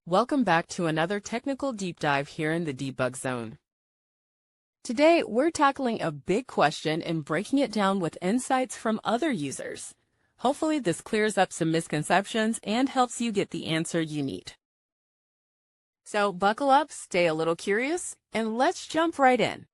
Welcome back to another technical deep dive here in the debug zone. Today, we're tackling a big question and breaking it down with insights from other users. Hopefully, this clears up some misconceptions and helps you get the answer you need. So buckle up, stay a little curious, and let's jump right in.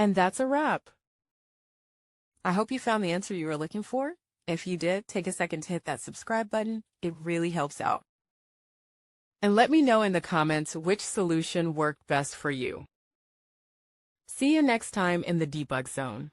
And that's a wrap. I hope you found the answer you were looking for. If you did, take a second to hit that subscribe button. It really helps out. And let me know in the comments which solution worked best for you. See you next time in the debug zone.